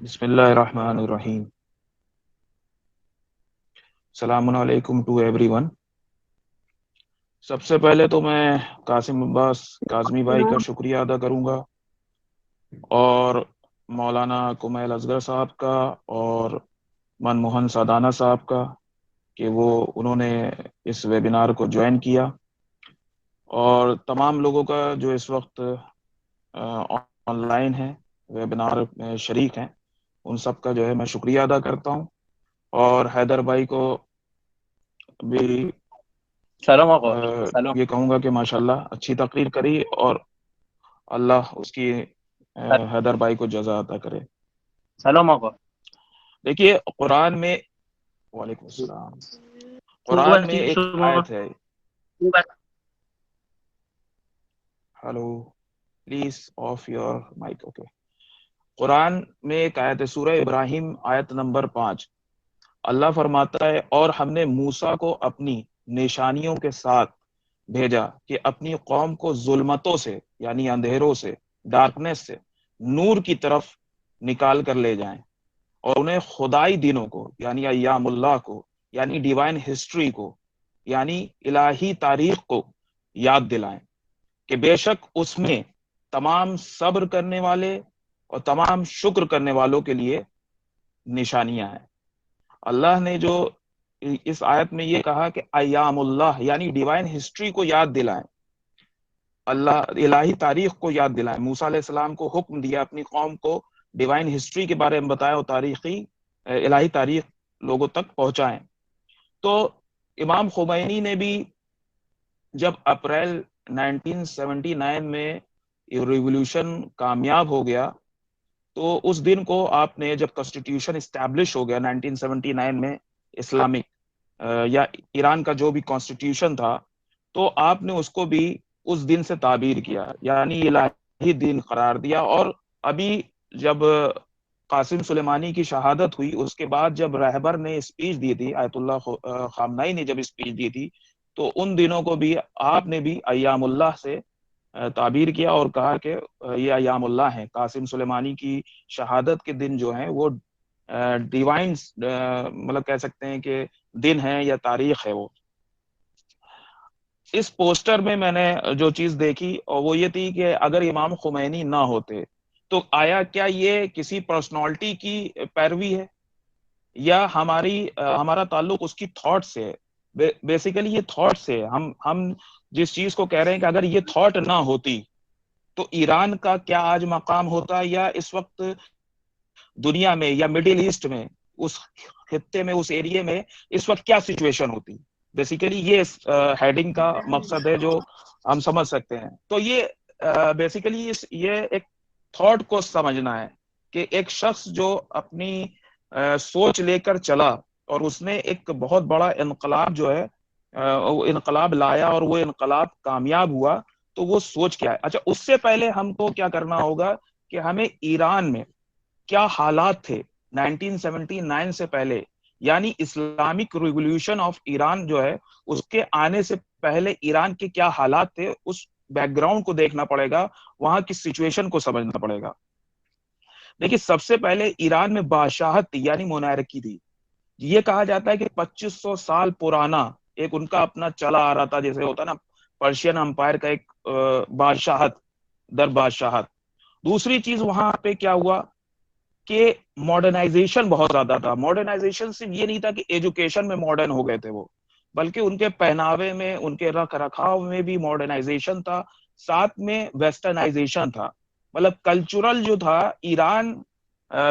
بسم اللہ الرحمن الرحیم. السلام علیکم ٹو ایوری ون. سب سے پہلے تو میں قاسم عباس کاظمی بھائی کا شکریہ ادا کروں گا، اور مولانا کمیل اصغر صاحب کا اور منموہن سادانہ صاحب کا کہ انہوں نے اس ویبینار کو جوائن کیا، اور تمام لوگوں کا جو اس وقت آن لائن ہے، ویبینار میں شریک ہیں، ان سب کا جو ہے میں شکریہ ادا کرتا ہوں. اور حیدر بھائی کو بھی سلام آقا. سلام. یہ کہوں گا کہ ماشاءاللہ اچھی تقریر کری، اور اللہ اس کی حیدر بھائی کو جزا عطا کرے. سلام آقا. دیکھیے قرآن میں، وعلیکم السلام، قرآن میں ایک آیت ہے. Hello please off your mic. Okay. قرآن میں ایک آیت ہے، سورہ ابراہیم آیت نمبر 5. اللہ فرماتا ہے، اور ہم نے موسیٰ کو اپنی نشانیوں کے ساتھ بھیجا کہ اپنی قوم کو ظلمتوں سے یعنی اندھیروں سے، ڈارکنیس سے نور کی طرف نکال کر لے جائیں، اور انہیں خدائی دنوں کو یعنی ایام اللہ کو، یعنی ڈیوائن ہسٹری کو، یعنی الہی تاریخ کو یاد دلائیں کہ بے شک اس میں تمام صبر کرنے والے اور تمام شکر کرنے والوں کے لیے نشانیاں ہیں. اللہ نے جو اس آیت میں یہ کہا کہ ایام اللہ یعنی ڈیوائن ہسٹری کو یاد دلائیں، اللہ الہی تاریخ کو یاد دلائیں. موسیٰ علیہ السلام کو حکم دیا اپنی قوم کو ڈیوائن ہسٹری کے بارے میں بتایا، اور تاریخی الہی تاریخ لوگوں تک پہنچائیں. تو امام خمینی نے بھی جب اپریل 1979 میں ریولوشن کامیاب ہو گیا، تو اس دن کو آپ نے، جب کانسٹیٹیوشن اسٹیبلش ہو گیا 1979 میں اسلامک یا ایران کا جو بھی کانسٹیٹیوشن تھا، تو آپ نے اس کو بھی اس دن سے تعبیر کیا، یعنی الہی دن قرار دیا. اور ابھی جب قاسم سلیمانی کی شہادت ہوئی، اس کے بعد جب رہبر نے اسپیچ دی تھی، آیت اللہ خامنائی نے جب اسپیچ دی تھی، تو ان دنوں کو بھی آپ نے بھی ایام اللہ سے تعبیر کیا اور کہا کہ یہ ایام اللہ ہیں. قاسم سلیمانی کی شہادت کے دن جو ہیں وہ ڈیوائن مطلب کہہ سکتے ہیں کہ دن ہے یا تاریخ ہے. وہ اس پوسٹر میں نے جو چیز دیکھی اور وہ یہ تھی کہ اگر امام خمینی نہ ہوتے تو آیا کیا یہ کسی پرسنالٹی کی پیروی ہے، یا ہمارا تعلق اس کی تھاٹ سے ہے. بیسیکلی یہ تھاٹ سے ہے. ہم جس چیز کو کہہ رہے ہیں کہ اگر یہ تھاٹ نہ ہوتی تو ایران کا کیا آج مقام ہوتا، یا اس وقت دنیا میں یا مڈل ایسٹ میں، اس خطے میں، اس ایریے میں اس وقت کیا سچویشن ہوتی. بیسیکلی یہ ہیڈنگ کا مقصد ہے جو ہم سمجھ سکتے ہیں. تو یہ بیسیکلی یہ ایک تھاٹ کو سمجھنا ہے کہ ایک شخص جو اپنی سوچ لے کر چلا اور اس نے ایک بہت بڑا انقلاب جو ہے وہ انقلاب لایا، اور وہ انقلاب کامیاب ہوا، تو وہ سوچ کیا ہے. اچھا، اس سے پہلے ہم کو کیا کرنا ہوگا کہ ہمیں ایران میں کیا حالات تھے 1979 سے پہلے، یعنی اسلامک ریولوشن آف ایران جو ہے، اس کے آنے سے پہلے ایران کے کیا حالات تھے، اس بیک گراؤنڈ کو دیکھنا پڑے گا، وہاں کی سچویشن کو سمجھنا پڑے گا. دیکھیے سب سے پہلے ایران میں بادشاہت تھی، یعنی مونارکی تھی. یہ کہا جاتا ہے کہ 2500 سال پرانا ایک ان کا اپنا چلا آ رہا تھا، جیسے ہوتا نا پرشین امپائر کا ایک بادشاہت در بادشاہت. دوسری چیز وہاں پہ کیا ہوا کہ ماڈرنائزیشن بہت زیادہ تھا. ماڈرنائزیشن صرف یہ نہیں تھا کہ ایجوکیشن میں ماڈرن ہو گئے تھے وہ، بلکہ ان کے پہناوے میں، ان کے رکھ رکھاؤ میں بھی ماڈرنائزیشن تھا، ساتھ میں ویسٹرنائزیشن تھا. مطلب کلچرل جو تھا ایران،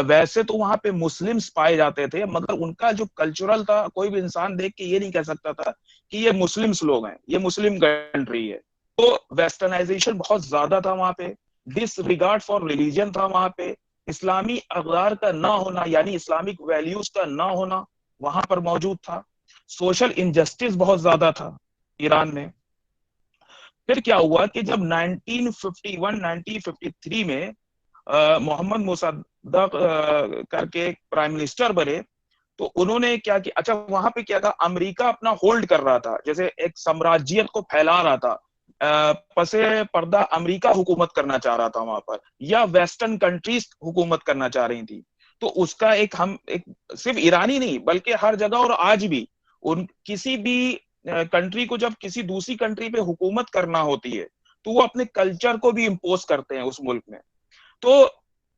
ویسے تو وہاں پہ مسلمز پائے جاتے تھے، مگر ان کا جو کلچرل تھا، کوئی بھی انسان دیکھ کے یہ نہیں کہہ سکتا تھا کہ یہ مسلمز لوگ ہیں، یہ مسلم کنٹری ہے. تو ویسٹرنائزیشن بہت زیادہ تھا وہاں پہ. ڈس ریگارڈ فار ریلیجن تھا وہاں پہ. اسلامی اقدار کا نہ ہونا، یعنی اسلامک ویلیوز کا نہ ہونا وہاں پر موجود تھا. سوشل انجسٹس بہت زیادہ تھا ایران میں. پھر کیا ہوا کہ جب 1951 1953 میں محمد مصدق کر کے پرائم منسٹر بنے، تو انہوں نے کیا کیا، اچھا وہاں پہ کیا تھا، امریکہ اپنا ہولڈ کر رہا تھا، جیسے ایک سامراجیت کو پھیلا رہا تھا. پسے پردہ امریکہ حکومت کرنا چاہ رہا تھا وہاں پر، یا ویسٹرن کنٹریز حکومت کرنا چاہ رہی تھی. تو اس کا ہم صرف ایرانی نہیں بلکہ ہر جگہ اور آج بھی کسی بھی کنٹری کو جب کسی دوسری کنٹری پہ حکومت کرنا ہوتی ہے تو وہ اپنے کلچر کو بھی امپوز کرتے ہیں اس ملک میں. تو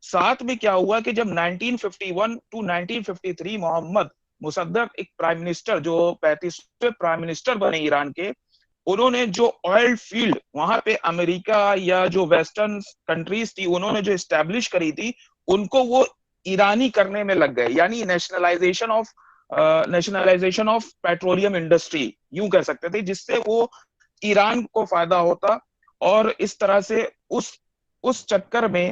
ساتھ میں کیا ہوا کہ جب 1951 to 1953 محمد مصدق ایک پرائم منسٹر جو 35ویں پرائم منسٹر بنے ایران کے, انہوں نے جو آئل فیلڈ وہاں پہ امریکہ یا جو ویسٹرن کنٹریز تھی انہوں نے جو اسٹیبلش کری تھی ان کو وہ ایرانی کرنے میں لگ گئے, یعنی نیشنلائزیشن آف پیٹرولیم انڈسٹری یوں کہہ سکتے تھے, جس سے وہ ایران کو فائدہ ہوتا. اور اس طرح سے اس چکر میں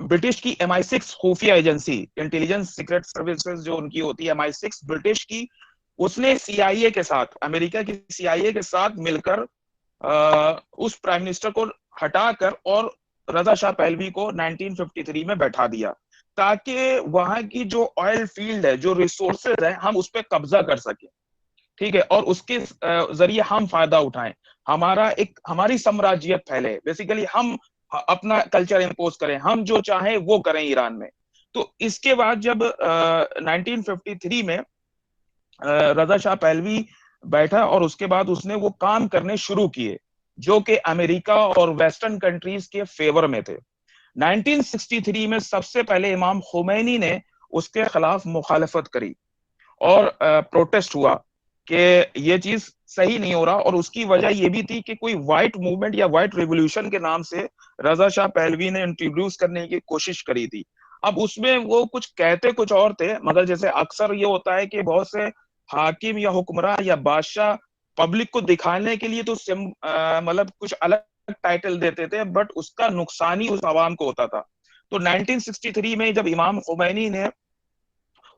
برٹش کی MI6 خفیہ ایجنسی, انٹیلیجنس سیکرٹ سروسز جو ان کی ہوتی ہے MI6 برٹش کی, اس نے CIA کے ساتھ, امریکہ کی CIA کے ساتھ مل کر اس پرائم منسٹر کو ہٹا کر اور رضا شاہ پہلوی کو 1953 میں بیٹھا دیا تاکہ وہاں کی جو آئل فیلڈ ہے, جو ریسورسز ہیں, ہم اس پہ قبضہ کر سکیں, ٹھیک ہے, اور اس کے ذریعے ہم فائدہ اٹھائیں, ہماری سامراجیت پھیلے, بیسیکلی ہم اپنا کلچر امپوز کریں, ہم جو چاہیں وہ کریں ایران میں. تو اس کے بعد جب 1953 میں رضا شاہ پہلوی بیٹھا اور اس کے بعد اس نے وہ کام کرنے شروع کیے جو کہ امریکہ اور ویسٹرن کنٹریز کے فیور میں تھے. 1963 میں سب سے پہلے امام خمینی نے اس کے خلاف مخالفت کری اور پروٹیسٹ ہوا کہ یہ چیز صحیح نہیں ہو رہا, اور اس کی وجہ یہ بھی تھی کہ کوئی وائٹ موومنٹ یا وائٹ ریولوشن کے نام سے رضا شاہ پہلوی نے انٹروڈیوس کرنے کی کوشش کری تھی. اب اس میں وہ کچھ کہتے کچھ اور تھے, مگر جیسے اکثر یہ ہوتا ہے کہ بہت سے حاکم یا حکمراں یا بادشاہ پبلک کو دکھانے کے لیے تو مطلب کچھ الگ ٹائٹل دیتے تھے, بٹ اس کا نقصان ہی اس عوام کو ہوتا تھا. تو 1963 میں جب امام خمینی نے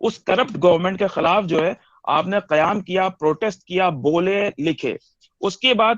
اس کرپٹ گورنمنٹ کے خلاف جو ہے آپ نے قیام کیا, پروٹیسٹ کیا, بولے, لکھے, اس کے بعد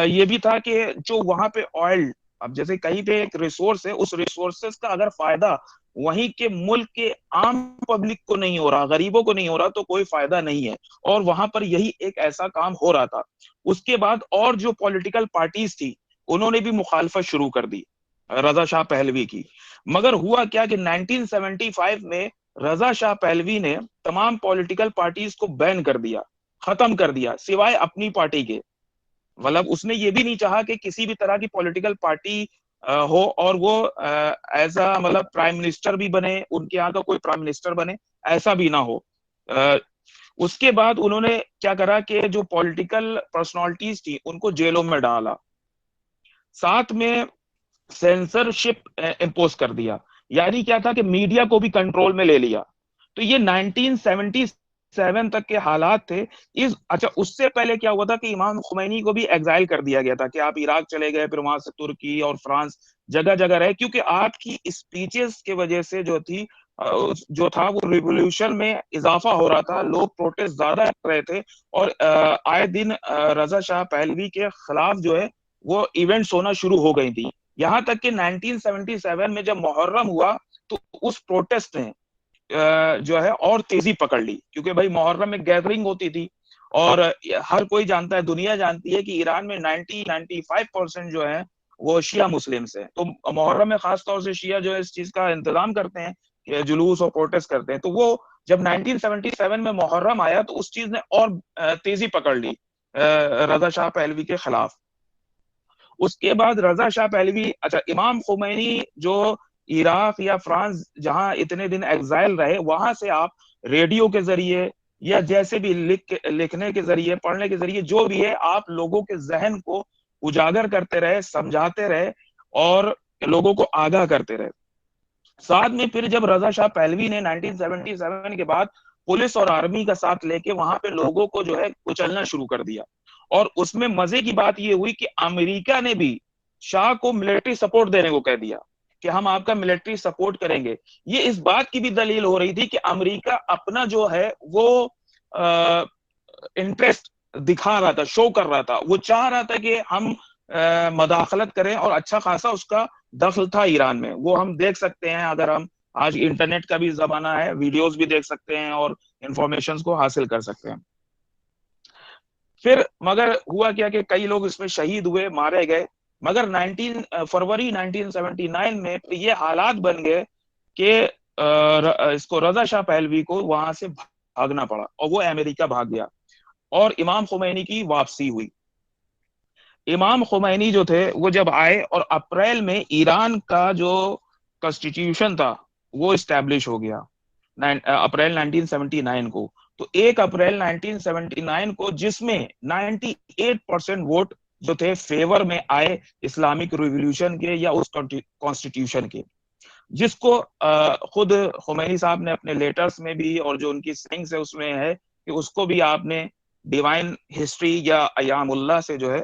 یہ بھی تھا کہ جو وہاں پہ آئل, اب جیسے کہیں پہ ایک ریسورس ہے, اس ریسورسز کا اگر فائدہ وہیں کے ملک کے عام پبلک کو نہیں ہو رہا, غریبوں کو نہیں ہو رہا, تو کوئی فائدہ نہیں ہے. اور وہاں پر یہی ایک ایسا کام ہو رہا تھا. اس کے بعد اور جو پولیٹیکل پارٹیز تھی انہوں نے بھی مخالفت شروع کر دی رضا شاہ پہلوی کی. مگر ہوا کیا کہ 1975 میں رضا شاہ پہلوی نے تمام پولیٹیکل پارٹیز کو بین کر دیا, ختم کر دیا, سوائے اپنی پارٹی کے. مطلب اس نے یہ بھی نہیں چاہا کہ کسی بھی طرح کی پولیٹیکل پارٹی ہو اور وہ ایز اے مطلب پرائم منسٹر بھی بنے, ان کے یہاں کا کوئی پرائم منسٹر بنے, ایسا بھی نہ ہو. اس کے بعد انہوں نے کیا کرا کہ جو پولیٹیکل پرسنالٹیز تھی ان کو جیلوں میں ڈالا, ساتھ میں سینسرشپ امپوز کر دیا, یعنی کیا تھا کہ میڈیا کو بھی کنٹرول میں لے لیا. تو یہ 1977 تک کے حالات تھے. اچھا, اس سے پہلے کیا ہوا تھا کہ امام خمینی کو بھی ایگزائل کر دیا گیا تھا کہ آپ عراق چلے گئے, پھر وہاں سے ترکی اور فرانس جگہ جگہ رہے, کیونکہ آپ کی اسپیچز کی وجہ سے جو تھا وہ ریولوشن میں اضافہ ہو رہا تھا, لوگ پروٹیسٹ زیادہ کر رہے تھے, اور آئے دن رضا شاہ پہلوی کے خلاف جو ہے وہ ایونٹس ہونا شروع ہو گئی تھی. یہاں تک کہ 1977 میں جب محرم ہوا تو اس پروٹیسٹ نے جو ہے اور تیزی پکڑ لی, کیونکہ بھائی محرم میں گیدرنگ ہوتی تھی, اور ہر کوئی جانتا ہے, دنیا جانتی ہے کہ ایران میں 95% جو ہے وہ شیعہ مسلمس ہیں. تو محرم میں خاص طور سے شیعہ جو ہے اس چیز کا انتظام کرتے ہیں کہ جلوس اور پروٹیسٹ کرتے ہیں. تو وہ جب 1977 میں محرم آیا تو اس چیز نے اور تیزی پکڑ لی رضا شاہ پہلوی کے خلاف. اس کے بعد رضا شاہ پہلوی, اچھا, امام خمینی جو عراق یا فرانس جہاں اتنے دن ایگزائل رہے, وہاں سے آپ ریڈیو کے ذریعے یا جیسے بھی لکھنے کے ذریعے, پڑھنے کے ذریعے, جو بھی ہے, آپ لوگوں کے ذہن کو اجاگر کرتے رہے, سمجھاتے رہے اور لوگوں کو آگاہ کرتے رہے. ساتھ میں پھر جب رضا شاہ پہلوی نے 1977 کے بعد پولیس اور آرمی کا ساتھ لے کے وہاں پہ لوگوں کو جو ہے کچلنا شروع کر دیا, اور اس میں مزے کی بات یہ ہوئی کہ امریکہ نے بھی شاہ کو ملٹری سپورٹ دینے کو کہہ دیا کہ ہم آپ کا ملٹری سپورٹ کریں گے. یہ اس بات کی بھی دلیل ہو رہی تھی کہ امریکہ اپنا جو ہے وہ انٹرسٹ دکھا رہا تھا, شو کر رہا تھا, وہ چاہ رہا تھا کہ ہم مداخلت کریں, اور اچھا خاصا اس کا دخل تھا ایران میں. وہ ہم دیکھ سکتے ہیں, اگر ہم آج انٹرنیٹ کا بھی زمانہ ہے, ویڈیوز بھی دیکھ سکتے ہیں اور انفارمیشنز کو حاصل کر سکتے ہیں. پھر مگر ہوا کیا کہ کئی لوگ اس میں شہید ہوئے, مارے گئے. مگر فروری 1979 میں یہ حالات بن گئے کہ اس کو رضا شاہ پہلوی کو وہاں سے بھاگنا پڑا اور وہ امریکہ بھاگ گیا اور امام خمینی کی واپسی ہوئی. امام خمینی جو تھے وہ جب آئے اور اپریل میں ایران کا جو کانسٹیٹیوشن تھا وہ اسٹیبلش ہو گیا اپریل 1979 کو. تو 1 اپریل 1979 کو جس میں 98% ووٹ جو تھے فیور میں آئے اسلامک ریولیوشن کے یا اس کانسٹیٹیوشن کے، جس کو خود خمینی صاحب نے اپنے لیٹرز میں بھی اور جو ان کی سینگز ہے اس میں ہے کہ اس کو بھی آپ نے ڈیوائن ہسٹری یا ایام اللہ سے جو ہے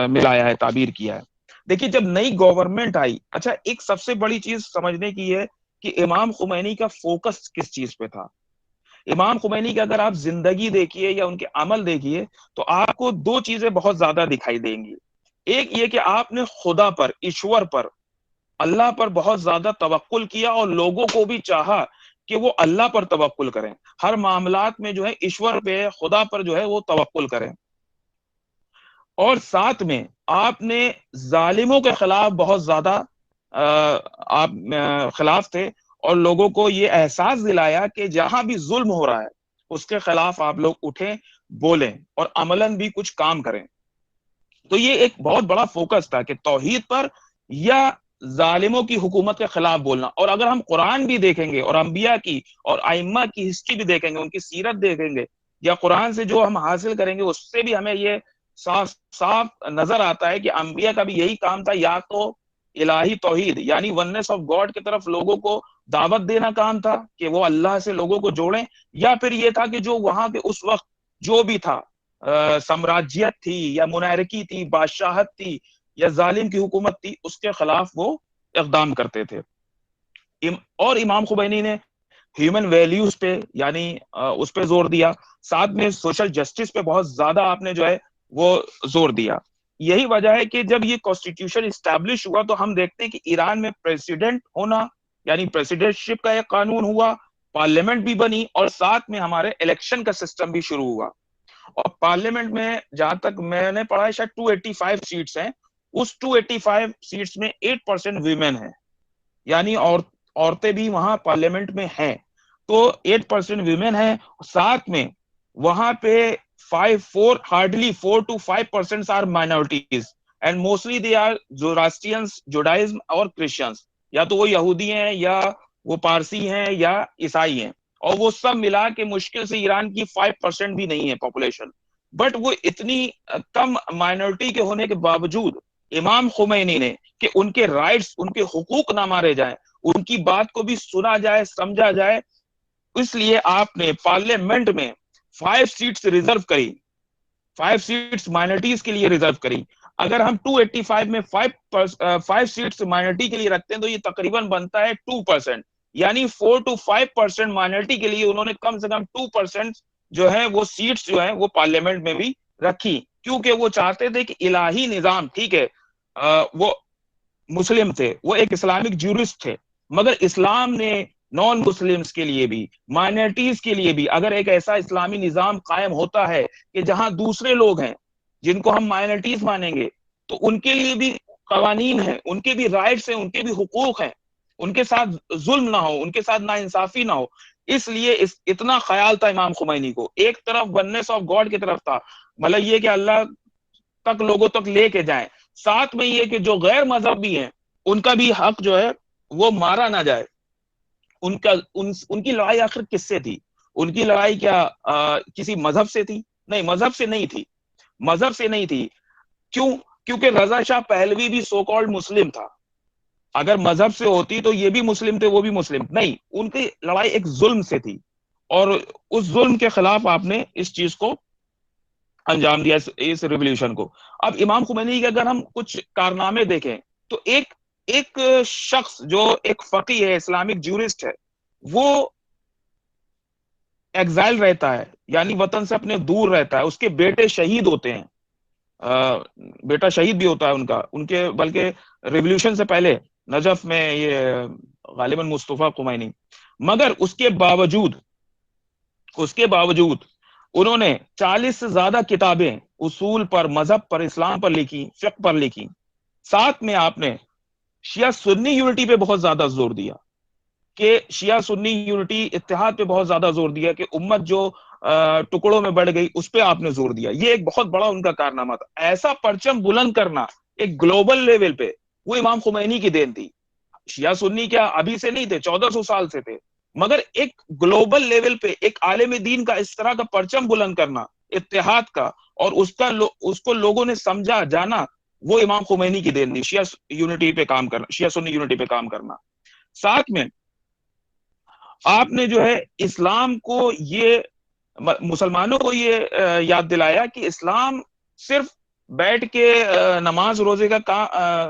ملایا ہے، تعبیر کیا ہے. دیکھیے جب نئی گورنمنٹ آئی، اچھا ایک سب سے بڑی چیز سمجھنے کی ہے کہ امام خمینی کا فوکس کس چیز پہ تھا. امام خمینی کی اگر آپ زندگی دیکھیے یا ان کے عمل دیکھیے تو آپ کو دو چیزیں بہت زیادہ دکھائی دیں گی. ایک یہ کہ آپ نے خدا پر، ایشور پر، اللہ پر بہت زیادہ توکل کیا اور لوگوں کو بھی چاہا کہ وہ اللہ پر توکل کریں، ہر معاملات میں جو ہے ایشور پہ، خدا پر جو ہے وہ توکل کریں. اور ساتھ میں آپ نے ظالموں کے خلاف بہت زیادہ آپ خلاف تھے اور لوگوں کو یہ احساس دلایا کہ جہاں بھی ظلم ہو رہا ہے اس کے خلاف آپ لوگ اٹھیں، بولیں اور عملاً بھی کچھ کام کریں. تو یہ ایک بہت بڑا فوکس تھا کہ توحید پر یا ظالموں کی حکومت کے خلاف بولنا. اور اگر ہم قرآن بھی دیکھیں گے اور انبیاء کی اور ائمہ کی ہسٹری بھی دیکھیں گے، ان کی سیرت دیکھیں گے یا قرآن سے جو ہم حاصل کریں گے، اس سے بھی ہمیں یہ صاف صاف نظر آتا ہے کہ انبیاء کا بھی یہی کام تھا، یا تو الہی توحید یعنی ونس آف گاڈ کی طرف لوگوں کو دعوت دینا کام تھا کہ وہ اللہ سے لوگوں کو جوڑیں، یا پھر یہ تھا کہ جو وہاں پہ اس وقت جو بھی تھا، سامراجیت تھی یا منارکی تھی، بادشاہت تھی یا ظالم کی حکومت تھی، اس کے خلاف وہ اقدام کرتے تھے. اور امام خمینی نے ہیومن ویلیوز پہ یعنی اس پہ زور دیا، ساتھ میں سوشل جسٹس پہ بہت زیادہ آپ نے جو ہے وہ زور دیا. یہی وجہ ہے کہ جب یہ کانسٹیٹیوشن اسٹیبلش ہوا تو ہم دیکھتے ہیں کہ ایران میں پریزیڈنٹ ہونا یعنی پریزیڈنٹ شپ کا ایک قانون ہوا، پارلیمنٹ بھی بنی اور ساتھ میں ہمارے الیکشن کا سسٹم بھی شروع ہوا. اور پارلیمنٹ میں جہاں تک میں نے پڑھا ہے شاید 285 سیٹس ہیں، اس 285 سیٹس میں 8% ویمن ہیں، یعنی عورتیں بھی وہاں پارلیمنٹ میں ہیں. تو 8% ویمن ہیں، ساتھ میں وہاں پہ 4 to 5% are minorities and mostly they are Zoroastrians, Judaism اور Christians. یا تو وہ یہودی ہیں یا وہ پارسی ہیں یا عیسائی ہیں، اور وہ سب ملا کے مشکل سے ایران کی 5% بھی نہیں ہے پاپولیشن. بٹ وہ اتنی کم مائنورٹی کے ہونے کے باوجود امام خمینی نے کہ ان کے رائٹس، ان کے حقوق نہ مارے جائیں، ان کی بات کو بھی سنا جائے، سمجھا جائے، اس لیے آپ نے پارلیمنٹ میں 5 سیٹس ریزرو کری، 5 سیٹس مائنورٹیز کے لیے ریزرو کری. اگر ہم 285 میں 5 سیٹس مائنورٹی کے لیے رکھتے ہیں تو یہ تقریباً بنتا ہے 2%، یعنی 4 to 5% مائنورٹی کے لیے انہوں نے کم سے کم 2% جو ہے وہ سیٹس جو ہے وہ پارلیمنٹ میں بھی رکھی، کیونکہ وہ چاہتے تھے کہ الہی نظام، ٹھیک ہے وہ مسلم تھے، وہ ایک اسلامک جورسٹ تھے، مگر اسلام نے نان مسلمز کے لیے بھی، مائنورٹیز کے لیے بھی اگر ایک ایسا اسلامی نظام قائم ہوتا ہے کہ جہاں دوسرے لوگ ہیں جن کو ہم مائنورٹیز مانیں گے تو ان کے لیے بھی قوانین ہیں، ان کے بھی رائٹس ہیں، ان کے بھی حقوق ہیں، ان کے ساتھ ظلم نہ ہو، ان کے ساتھ ناانصافی نہ ہو. اس لیے اتنا خیال تھا امام خمینی کو. ایک طرف ونس آف گاڈ کی طرف تھا، مطلب یہ کہ اللہ تک لوگوں تک لے کے جائیں، ساتھ میں یہ کہ جو غیر مذہبی ہیں ان کا بھی حق جو ہے وہ مارا نہ جائے. ان کی لڑائی آخر کس سے تھی؟ ان کی لڑائی کیا کسی مذہب سے تھی؟ نہیں، مذہب سے نہیں تھی، مذہب سے نہیں تھی. کیوں؟ کیونکہ رضا شاہ پہلوی بھی سو کالڈ مسلم تھا. اگر مذہب سے ہوتی تو یہ بھی مسلم تھے، وہ بھی مسلم نہیں. ان کی لڑائی ایک ظلم سے تھی اور اس ظلم کے خلاف آپ نے اس چیز کو انجام دیا، اس ریولیوشن کو. اب امام خمینی کے اگر ہم کچھ کارنامے دیکھیں تو ایک شخص جو ایک فقی ہے، اسلامک جورسٹ ہے، وہ ایگزائل رہتا ہے یعنی وطن سے اپنے دور رہتا ہے، اس کے بیٹے شہید ہوتے ہیں، بیٹا شہید بھی ہوتا ہے ان کے بلکہ ریولیوشن سے پہلے نجف میں یہ غالباً مصطفیٰ خمینی. مگر اس کے باوجود انہوں نے 40 سے زیادہ کتابیں اصول پر، مذہب پر، اسلام پر لکھی، فقہ پر لکھی. ساتھ میں آپ نے شیعہ سنی یونٹی پہ بہت زیادہ زور دیا. کہ شیعہ سنی یونٹی اتحاد پہ بہت زیادہ زور دیا کہ امت جو ٹکڑوں میں بڑھ گئی اس پہ آپ نے زور دیا. یہ ایک بہت بڑا ان کا کارنامہ تھا. ایسا پرچم بلند کرنا ایک گلوبل لیول پہ وہ امام خمینی کی دین تھی. شیعہ سنی کیا ابھی سے نہیں تھے, 1400 سال سے تھے, مگر ایک گلوبل لیول پہ ایک عالم دین کا اس طرح کا پرچم بلند کرنا اتحاد کا, اور اس کو لوگوں نے سمجھا جانا, وہ امام خمینی کی دین تھی. شیعہ یونٹی پہ کام کرنا, شیعہ سنی یونٹی پہ کام کرنا. ساتھ میں آپ نے جو ہے اسلام کو, یہ مسلمانوں کو یہ یاد دلایا کہ اسلام صرف بیٹھ کے نماز روزے کا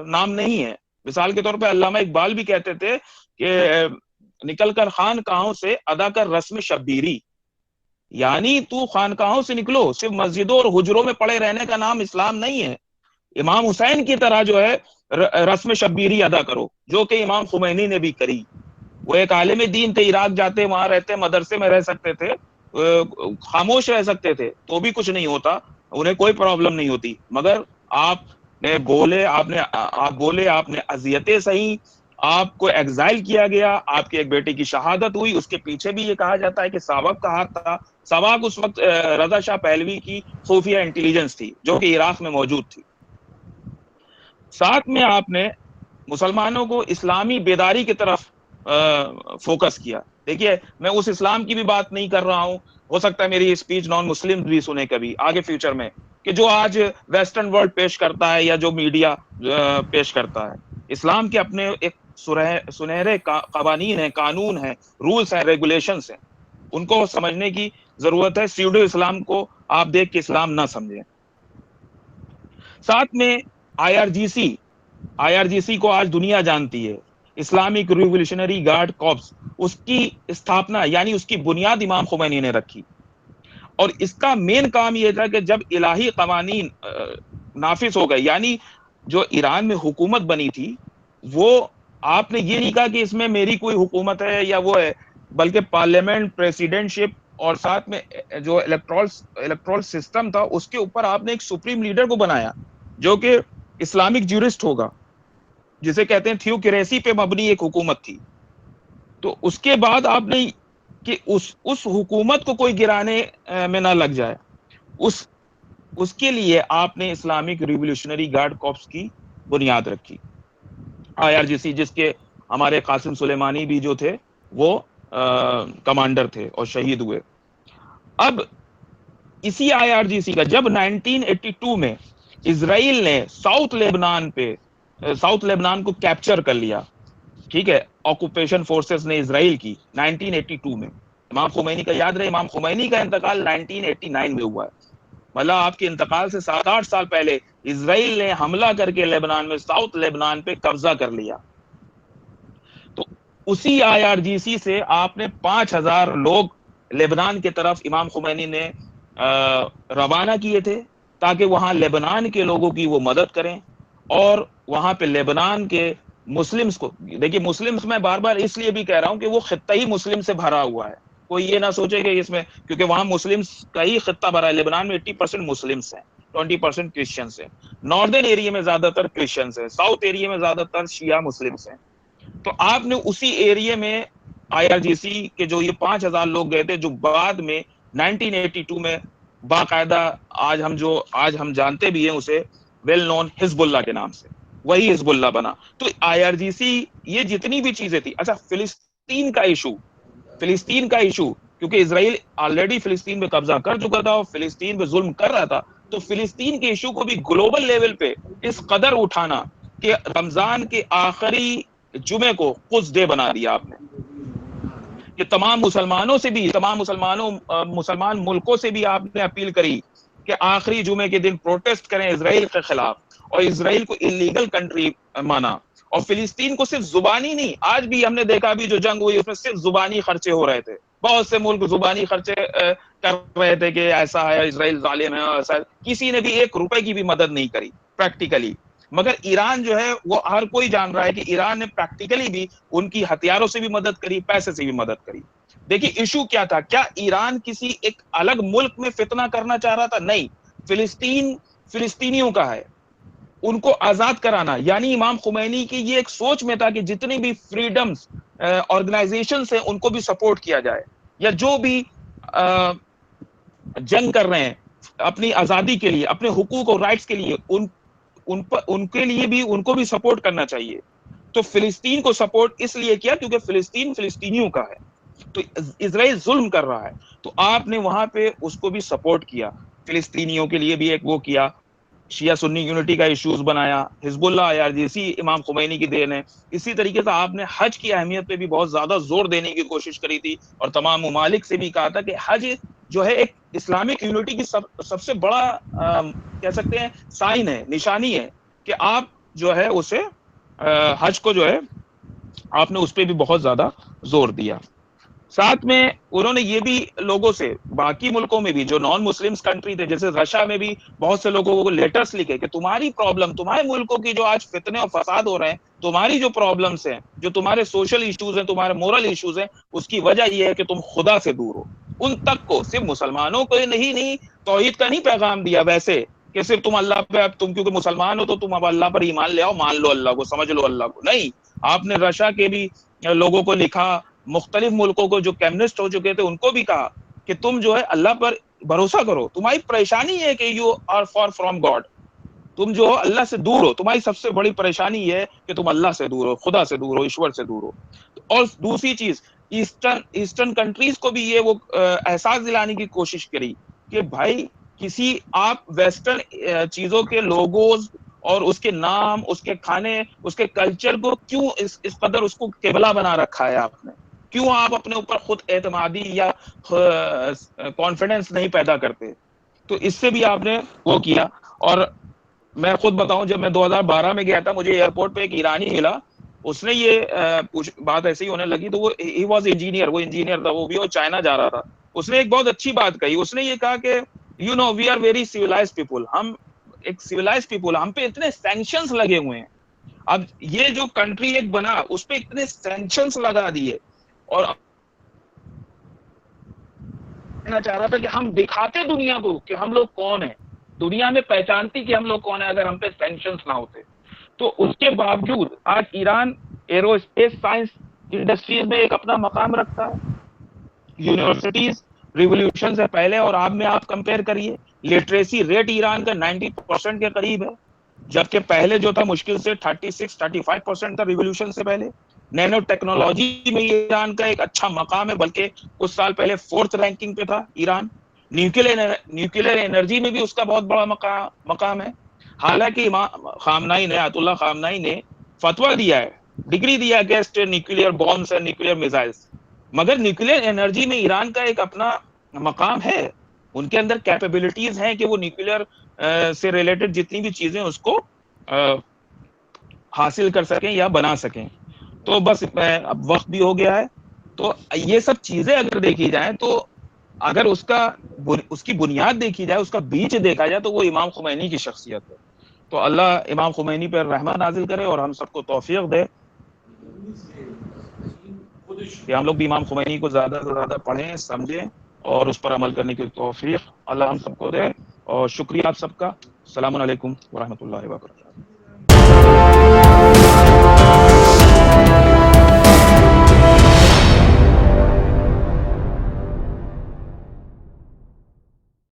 نام نہیں ہے. مثال کے طور پہ علامہ اقبال بھی کہتے تھے کہ نکل کر خانقاہوں سے ادا کر رسم شبیری, یعنی تو خانقاہوں سے نکلو, صرف مسجدوں اور حجروں میں پڑے رہنے کا نام اسلام نہیں ہے. امام حسین کی طرح جو ہے رسم شبیری ادا کرو, جو کہ امام خمینی نے بھی کری. وہ ایک عالم دین تھے, عراق جاتے, وہاں رہتے, مدرسے میں رہ سکتے تھے, خاموش رہ سکتے تھے, تو بھی کچھ نہیں ہوتا, انہیں کوئی پرابلم نہیں ہوتی. مگر آپ بولے, آپ نے اذیتیں سہی, آپ کو ایگزائل کیا گیا, آپ کے ایک بیٹے کی شہادت ہوئی. اس کے پیچھے بھی یہ کہا جاتا ہے کہ ساواک کا ہاتھ تھا. ساواک اس وقت رضا شاہ پہلوی کی خفیہ انٹیلیجنس تھی جو کہ عراق میں موجود تھی. ساتھ میں آپ نے مسلمانوں کو اسلامی بیداری کی طرف فوکس کیا. دیکھیے, میں اس اسلام کی بھی بات نہیں کر رہا ہوں, ہو سکتا ہے میری اسپیچ نان مسلم بھی سنے کبھی آگے فیوچر میں, کہ جو آج ویسٹرن ورلڈ پیش کرتا ہے یا جو میڈیا پیش کرتا ہے. اسلام کے اپنے ایک سنہرے قوانین ہیں, قانون ہیں, رولز ہیں, ریگولیشنز ہیں, ان کو سمجھنے کی ضرورت ہے. سیوڈو اسلام کو آپ دیکھ کے اسلام نہ سمجھیں. ساتھ میں آئی آر جی سی کو آج دنیا جانتی ہے, اسلامک ریولیوشنری گارڈ کارپس, اس کی استھاپنا یعنی اس کی بنیاد امام خمینی نے رکھی. اور اس کا مین کام یہ تھا کہ جب الہی قوانین نافذ ہو گئے, یعنی جو ایران میں حکومت بنی تھی, وہ آپ نے یہ نہیں کہا کہ اس میں میری کوئی حکومت ہے یا وہ ہے, بلکہ پارلیمنٹ, پریسیڈنٹ شپ, اور ساتھ میں جو الیکٹرول سسٹم تھا, اس کے اوپر آپ نے ایک سپریم لیڈر کو بنایا جو کہ اسلامک جورسٹ ہوگا, جسے کہتے ہیں تھیوکریسی پہ مبنی ایک حکومت تھی. تو اس کے بعد آپ نے کہ اس حکومت کو کوئی گرانے میں نہ لگ جائے, اس کے لیے آپ نے اسلامک ریولیوشنری گارڈ کارپس کی بنیاد رکھی, آئی آر جی سی, جس کے ہمارے قاسم سلیمانی بھی جو تھے وہ کمانڈر تھے اور شہید ہوئے. اب اسی آئی آر جی سی کا جب 1982 میں اسرائیل نے ساؤتھ لیبنان کو کیپچر کر لیا, ٹھیک ہے, آکوپیشن فورسز نے اسرائیل کی 1982 میں. امام خمینی کا یاد رہے, امام خمینی کا انتقال 1989 میں ہوا ہے, مطلب آپ کے انتقال سے 7-8 سال پہلے اسرائیل نے حملہ کر کے لیبنان میں, ساؤتھ لیبنان پہ قبضہ کر لیا. تو اسی آئی آر جی سی سے آپ نے 5000 لوگ لیبنان کی طرف امام خمینی نے روانہ کیے تھے, تاکہ وہاں لیبنان کے لوگوں کی وہ مدد کریں, اور وہاں پہ لیبنان کے مسلمز کو, دیکھیے مسلمز میں بار بار اس لیے بھی کہہ رہا ہوں کہ وہ خطہ ہی مسلم سے بھرا ہوا ہے, کوئی یہ نہ سوچے کہ اس میں, کیونکہ وہاں مسلمز کا ہی خطہ بھرا ہے. لیبنان میں 80% مسلمز ہیں, 20% کرسچنز ہیں, ناردرن ایریا میں زیادہ تر کرسچنز ہیں, ساؤتھ ایریا میں زیادہ تر شیعہ مسلمز ہیں. تو آپ نے اسی ایریا میں آئی آر جی سی کے جو یہ 5000 لوگ گئے تھے, جو بعد میں 1982 میں باقاعدہ آج ہم جانتے بھی ہیں اسے ویل نون حزب اللہ کے نام سے, وہی حزب اللہ بنا. تو آئی آر جی سی یہ جتنی بھی چیزیں تھی. اچھا, فلسطین کا ایشو, کیونکہ اسرائیل آلریڈی فلسطین پہ قبضہ کر چکا تھا اور فلسطین پہ ظلم کر رہا تھا, تو فلسطین کے ایشو کو بھی گلوبل لیول پہ اس قدر اٹھانا کہ رمضان کے آخری جمعے کو قدس ڈے بنا دیا آپ نے, کہ تمام مسلمان ملکوں سے بھی آپ نے اپیل کری کہ آخری جمعے کے دن پروٹیسٹ کریں اسرائیل کے خلاف, اور اسرائیل کو انلیگل کنٹری مانا. اور فلسطین کو صرف زبانی نہیں, آج بھی ہم نے دیکھا بھی جو جنگ ہوئی اس میں صرف زبانی خرچے ہو رہے تھے, بہت سے ملک زبانی خرچے کر رہے تھے کہ ایسا ہے, اسرائیل ظالم ہے, ایسا ہے. کسی نے بھی 1 روپے کی بھی مدد نہیں کری پریکٹیکلی. مگر ایران جو ہے, وہ ہر کوئی جان رہا ہے کہ ایران نے پریکٹیکلی بھی ان کی ہتھیاروں سے بھی مدد کری, پیسے سے بھی مدد کری. دیکھیے ایشو کیا تھا, کیا ایران کسی ایک الگ ملک میں فتنہ کرنا چاہ رہا تھا؟ نہیں, فلسطین فلسطینیوں کا ہے, ان کو آزاد کرانا. یعنی امام خمینی کی یہ ایک سوچ میں تھا کہ جتنی بھی فریڈمز آرگنائزیشن ہیں ان کو بھی سپورٹ کیا جائے, یا جو بھی جنگ کر رہے ہیں اپنی آزادی کے لیے, اپنے حقوق اور رائٹس کے لیے, ان کے لیے بھی ان کو بھی سپورٹ کرنا چاہیے. تو فلسطین کو سپورٹ اس لیے کیا کیونکہ فلسطین فلسطینیوں کا ہے, تو اسرائیل ظلم کر رہا ہے, تو آپ نے وہاں پہ اس کو بھی سپورٹ کیا, فلسطینیوں کے لیے بھی ایک وہ کیا, شیعہ سنی یونٹی کا ایشوز بنایا, حزب اللہ IRGC امام خمینی کی دین ہے. اسی طریقے سے آپ نے حج کی اہمیت پہ بھی بہت زیادہ زور دینے کی کوشش کری تھی, اور تمام ممالک سے بھی کہا تھا کہ حج جو ہے ایک اسلامک یونٹی کی سب سے بڑا کہہ سکتے ہیں سائن ہے, نشانی ہے, کہ آپ جو ہے اسے حج کو جو ہے آپ نے اس پہ بھی بہت زیادہ زور دیا. ساتھ میں انہوں نے یہ بھی لوگوں سے, باقی ملکوں میں بھی جو نان مسلمس کنٹری تھے, جیسے رشیا میں بھی بہت سے لوگوں کو لیٹرز لکھے کہ تمہاری پرابلم, تمہارے ملکوں کی جو آج فتنے اور فساد ہو رہے ہیں, تمہاری جو پرابلمس ہیں, جو تمہارے سوشل ایشوز ہیں, تمہارے مورل ایشوز ہیں, اس کی وجہ یہ ہے کہ تم خدا سے دور ہو. ان تک کو, صرف مسلمانوں کو نہیں توحید کا نہیں پیغام دیا ویسے کہ صرف تم اللہ پہ, تم کیونکہ مسلمان ہو تو تم اب اللہ پر ایمان لے آؤ, مان لو اللہ کو, سمجھ لو اللہ کو, نہیں. آپ نے رشیا کے بھی لوگوں کو لکھا, مختلف ملکوں کو جو کمیونسٹ ہو چکے تھے ان کو بھی کہا کہ تم جو ہے اللہ پر بھروسہ کرو, تمہاری پریشانی ہے کہ you are far from God, تم جو ہو اللہ سے دور ہو, تمہاری سب سے بڑی پریشانی یہ ہے کہ تم اللہ سے دور ہو, خدا سے دور ہو, ایشور سے دور ہو. اور دوسری چیز, ایسٹرن کنٹریز کو بھی یہ وہ احساس دلانے کی کوشش کری کہ بھائی کسی آپ ویسٹرن چیزوں کے لوگوز اور اس کے نام, اس کے کھانے, اس کے کلچر کو کیوں اس قدر اس کو قبلہ بنا رکھا ہے آپ نے, کیوں آپ اپنے اوپر خود اعتمادی یا کانفیڈنس نہیں پیدا کرتے. تو اس سے بھی آپ نے وہ کیا. اور میں خود بتاؤں, جب میں 2012 میں گیا تھا, مجھے ایئرپورٹ پہ ایک ایرانی ملا, اس نے یہ بات ایسے ہی ہونے لگی, تو وہ ہی واز انجینئر, وہ انجینئر تھا, وہ بھی وہ چائنا جا رہا تھا. اس نے ایک بہت اچھی بات کہی, اس نے یہ کہا کہ you know we are very civilised people, ہم ایک سیولائزڈ پیپل, ہم پہ اتنے سینکشنز لگے ہوئے ہیں. اب یہ جو کنٹری ایک بنا اس پہ اتنے سینکشنز لگا دیے, اور کہنا چاہ رہا تھا کہ ہم دکھاتے دنیا کو کہ ہم لوگ کون ہیں, دنیا میں پہچانتی کہ ہم لوگ کون ہیں اگر ہم پہ سینکشنز نہ ہوتے. تو اس کے باوجود آج Iran arrow space science industries میں ایک اپنا مقام رکھتا ہے. یونیورسٹیز ریولیوشن سے پہلے اور اب میں آپ کمپیئر کریے, لٹریسی ریٹ ایران کا 90% کے قریب ہے, جبکہ پہلے جو تھا مشکل سے 36-35% تھا ریولیوشن سے پہلے. نینو ٹیکنالوجی میں ایران کا ایک اچھا مقام ہے, بلکہ کچھ سال پہلے 4th رینکنگ پہ تھا ایران. نیوکلیر انرجی میں بھی اس کا بہت بڑا مقام ہے. حالانکہ خامنائی نے, آیت اللہ خامنائی نے فتویٰ دیا ہے, ڈگری دیا اگینسٹ نیوکلیر بامبس اور نیوکلیر میزائلز, مگر نیوکلیر انرجی میں ایران کا ایک اپنا مقام ہے. ان کے اندر کیپیبلٹیز ہیں کہ وہ نیوکلیر سے ریلیٹڈ جتنی بھی چیزیں اس کو حاصل کر سکیں یا بنا سکیں. تو بس اب وقت بھی ہو گیا ہے, تو یہ سب چیزیں اگر دیکھی جائیں تو اگر اس کی بنیاد دیکھی جائے, اس کا بیج دیکھا جائے, تو وہ امام خمینی کی شخصیت ہے. تو اللہ امام خمینی پر رحمت نازل کرے اور ہم سب کو توفیق دے کہ ہم لوگ بھی امام خمینی کو زیادہ سے زیادہ پڑھیں, سمجھیں اور اس پر عمل کرنے کی توفیق اللہ ہم سب کو دے. اور شکریہ آپ سب کا. السلام علیکم ورحمۃ اللہ وبرکاتہ.